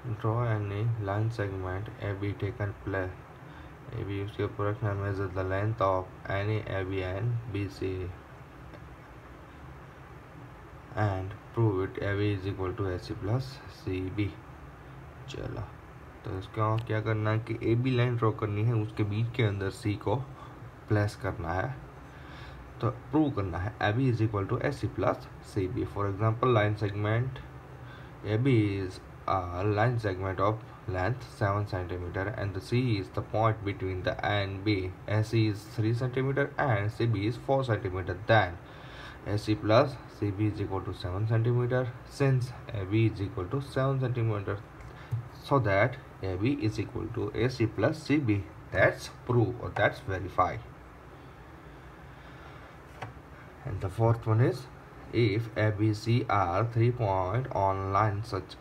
Draw any line segment AB taken place. AB उसके product में measure the length of any AB and BC and prove it AB is equal to AC plus CB। चलो तो इसका क्या करना है कि AB लाइन ड्रॉ करनी है, उसके बीच के अंदर C को प्लेस करना है, तो प्रूव करना है AB is equal to AC plus CB। For example line segment AB is a line segment of length 7 cm and the C is the point between the A and B. AC is 3 cm and CB is 4 cm. Then AC plus CB is equal to 7 cm since AB is equal to 7 cm. So that AB is equal to AC plus CB. That's prove or that's verify. And the fourth one is if ABC are 3 points on line such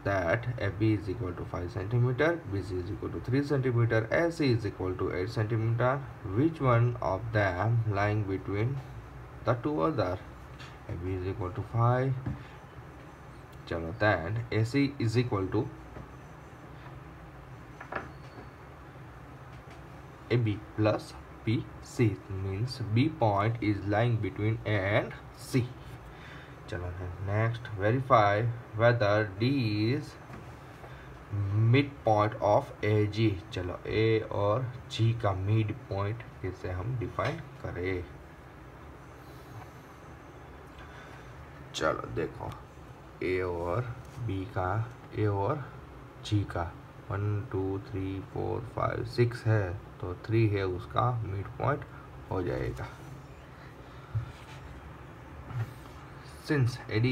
that AB is equal to 5 cm, BC is equal to 3 cm, AC is equal to 8 cm, which one of them lying between the two other? AB is equal to 5. Chalo, then AC is equal to AB plus BC, means B point is lying between A and C. चलो next verify whether D is mid point of A G. चलो A और G का mid point कैसे हम define करें। चलो देखो A और B का, A और G का 1 2 3 4 5 6 है, तो 3 है उसका मिड पॉइंट हो जाएगा। Since AD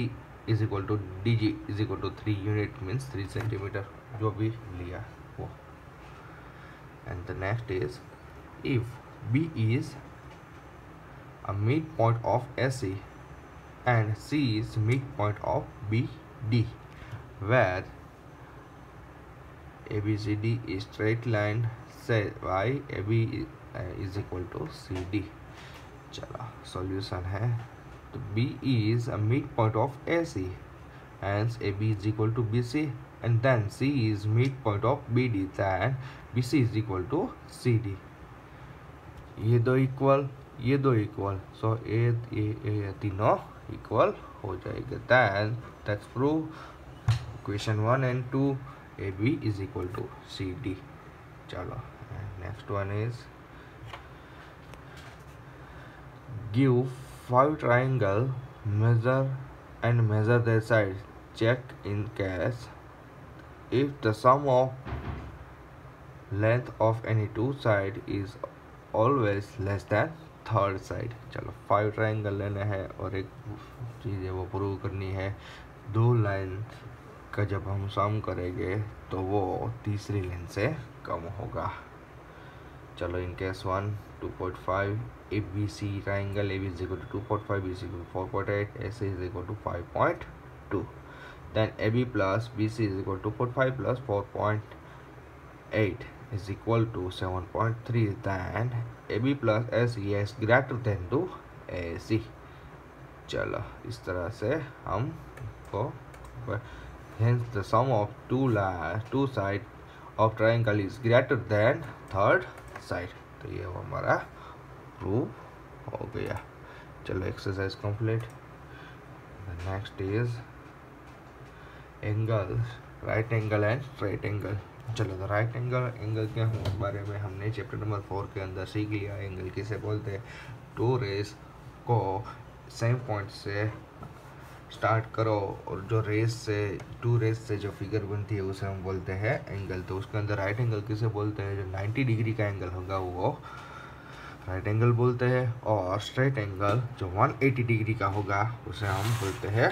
is equal to DG is equal to 3 unit means 3 cm, जो भी लिया वो। And the next is if B is a midpoint of AC and C is midpoint of BD, where ABCD is straight line, say by AB is equal to CD। चला solution है, तो B is a midpoint of AC, hence AB is equal to BC, and then C is midpoint of BD, then BC is equal to CD। ये दो equal, ये दो equal, सो ये तीनों equal हो जाएगा। then that's prove equation 1 and 2 AB is equal to CD। चलो next one is give 5 triangle, measure their sides, check in case if the sum of length of any two side is always less than third side. चलो 5 triangle लेना है और एक चीज़ है वो prove करनी है, दो लाइन का जब हम सम करेंगे तो वो तीसरी लाइन से कम होगा। चलो in case 1 2.5 ABC triangle AB is equal to 2.5, BC is equal to 4.8, AC is equal to 5.2, then AB plus BC is equal to 2.5 plus 4.8 is equal to 7.3, then AB plus AC is greater than to AC। चलो इस तरह से हम को hence the sum of two side of triangle is greater than third side, तो ये हमारा prove हो गया। चलो exercise complete. Next is angle, right angle and straight angle. चलो तो राइट एंगल के बारे में हमने चैप्टर नंबर 4 के अंदर सीख लिया। एंगल किसे बोलते हैं, टू रेस को सेम पॉइंट से स्टार्ट करो और जो रेस से टू रेस से जो फिगर बनती है उसे हम बोलते हैं एंगल। तो उसके अंदर राइट एंगल किसे बोलते हैं, जो 90 डिग्री का एंगल होगा वो राइट एंगल बोलते हैं, और स्ट्रेट एंगल जो 180 डिग्री का होगा उसे हम बोलते हैं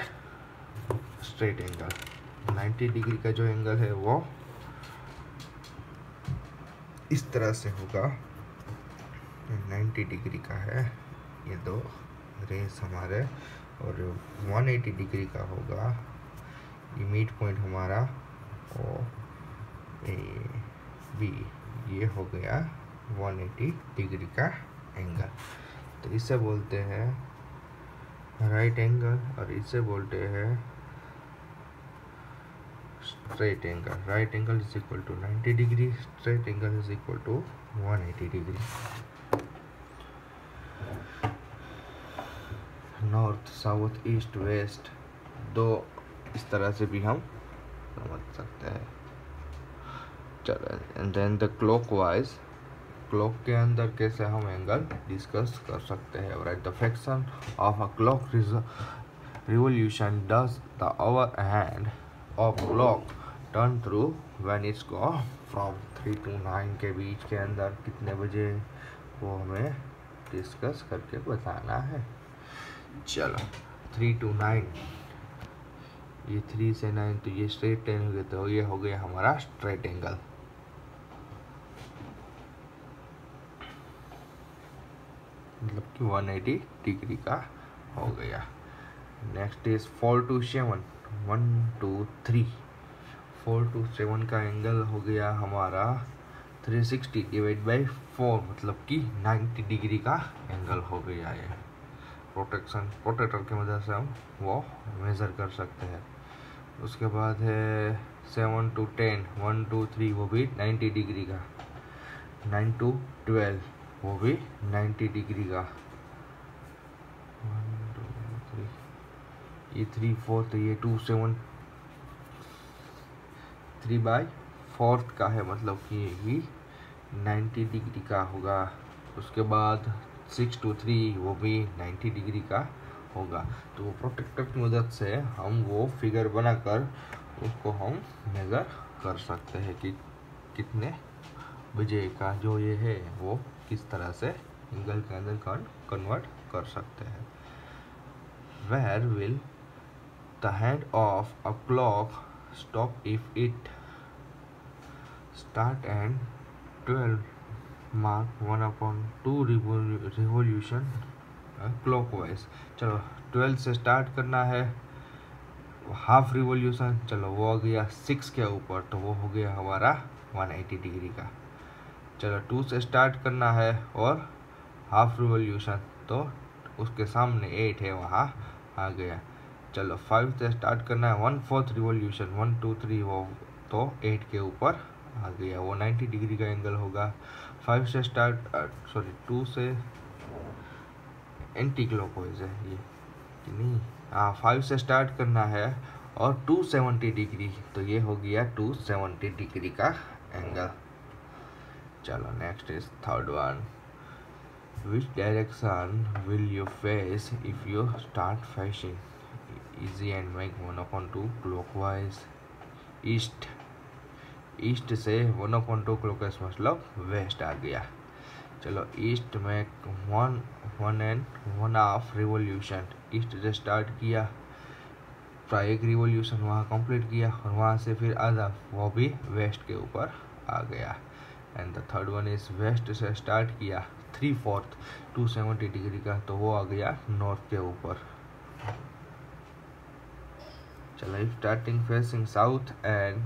स्ट्रेट एंगल। 90 डिग्री का जो एंगल है वो इस तरह से होगा, 90 डिग्री का है ये दो रेस हमारे, और 180 डिग्री का होगा ये मिड पॉइंट हमारा ओ ए बी, ये हो गया 180 डिग्री का एंगल। तो इसे बोलते हैं राइट एंगल और इसे बोलते हैं straight angle. Right angle is equal to 90 degree. Straight angle is equal to 180 degree. North, south, east, west, दो इस तरह से भी हम समझ सकते हैं. चलो, and then the clockwise, clock के अंदर कैसे हम एंगल डिस्कस कर सकते हैं. Right the fraction of a clock revolution does the hour hand of clock turn through when it's go from 3 to 9 के बीच के अंदर कितने बजे, वो हमें डिस्कस करके बताना है. चलो 3 to 9, ये 3 से 9 तो ये स्ट्रेट लाइन हो गया, तो ये हो गया हमारा स्ट्रेट एंगल. मतलब कि 180 डिग्री का हो गया. नेक्स्ट इज 4 to 7, 1 2 3, 4 to 7 का एंगल हो गया हमारा 360 डिवाइड बाई 4, मतलब कि 90 डिग्री का एंगल हो गया. ये प्रोटेक्टर की मदद से हम वो मेज़र कर सकते हैं. उसके बाद है 7 to 10, 1 2 3, वो भी 90 डिग्री का. 9 to 12, वो भी 90 डिग्री का. 1 2 3, ये 3 4, तो ये 2 7, 3/4 का है, मतलब कि ये भी 90 डिग्री का होगा. उसके बाद 6 to 3, वो भी 90 डिग्री का होगा. तो वो प्रोटेक्टर की मदद से हम वो फिगर बनाकर उसको हम मेज़र कर सकते हैं कि कितने बजे का जो ये है वो किस तरह से एंगल के अंदर कन्वर्ट कर सकते हैं. Where will the hand of a clock stop if it start and 12 mark 1/2 revolution clockwise. चलो 12 से स्टार्ट करना है, हाफ रिवोल्यूशन, चलो वो हो गया 6 के ऊपर, तो वो हो गया हमारा 180 डिग्री का. चलो 2 से स्टार्ट करना है और हाफ रिवोल्यूशन, तो उसके सामने 8 है, वहाँ आ गया. चलो 5 से स्टार्ट करना है 1/4 रिवोल्यूशन, 1 2 3, वो तो 8 के ऊपर आ गया, वो 90 डिग्री का एंगल होगा. 5 से 2 से एंटी क्लॉकवाइज है ये कि नहीं, हाँ 5 से स्टार्ट करना है और 270 डिग्री, तो ये हो गया 270 डिग्री का एंगल. चलो next is third one. Which direction will you face if you start facing easy and make 1/2 clockwise? East, east से 1/2 क्लॉकवाइज मतलब वेस्ट आ गया. चलो ईस्ट में 1 and 1/2 रिवोल्यूशन, ईस्ट से स्टार्ट किया, एक रिवोल्यूशन वहाँ कंप्लीट किया और वहाँ से फिर आधा, वो भी वेस्ट के ऊपर आ गया. And the third one is west से स्टार्ट किया 3/4 270 डिग्री का, तो वो आ गया नॉर्थ के ऊपर. चलो if starting facing south and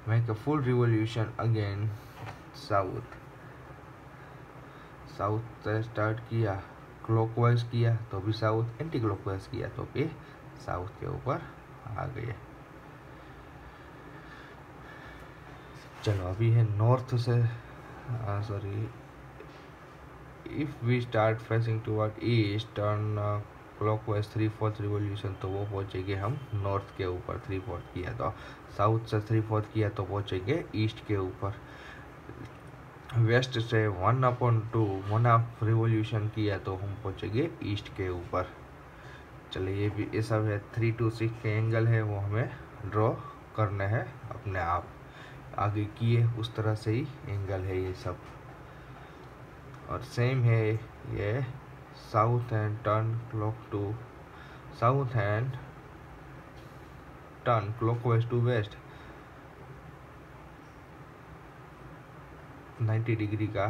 make a full revolution again south, south से स्टार्ट किया, क्लॉकवाइज किया तो भी साउथ, एंटी क्लॉकवाइज किया तो भी साउथ के ऊपर आ गए. चलो अभी है नॉर्थ से, sorry, if we start facing toward east turn clockwise 3/4 revolution, तो वो पहुंचेंगे हम नॉर्थ के ऊपर. 3/4 किया तो साउथ से 3/4 किया तो पहुंचेंगे ईस्ट के ऊपर. वेस्ट से 1/2 रिवोल्यूशन किया तो हम पहुंचेंगे ईस्ट के ऊपर. चलिए ये भी, ये सब है 3 to 6 के एंगल है, वो हमें ड्रॉ करने हैं अपने आप. आगे किए उस तरह से ही एंगल है ये सब. और सेम है ये south and turn clock to south and turn clockwise to west 90 degree का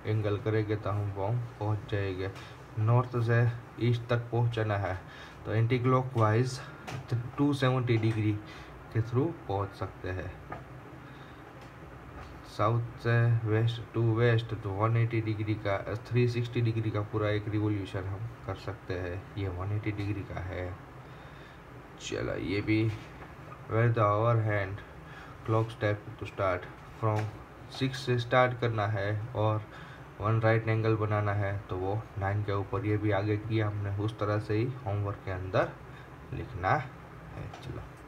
एंगल करेंगे तो हम पहुंच जाएंगे. नॉर्थ से ईस्ट तक पहुंचना है तो एंटी क्लॉकवाइज 270 डिग्री के थ्रू पहुंच सकते हैं. साउथ से वेस्ट टू वेस्ट तो 180 डिग्री का 360 डिग्री का पूरा एक रिवोल्यूशन हम कर सकते हैं. ये 180 डिग्री का है. चलो ये भी where the hour hand clock step to start from 6 से स्टार्ट करना है और 1 राइट एंगल बनाना है, तो वो 9 के ऊपर ये भी आगे किया हमने, उस तरह से ही होमवर्क के अंदर लिखना है। चलो।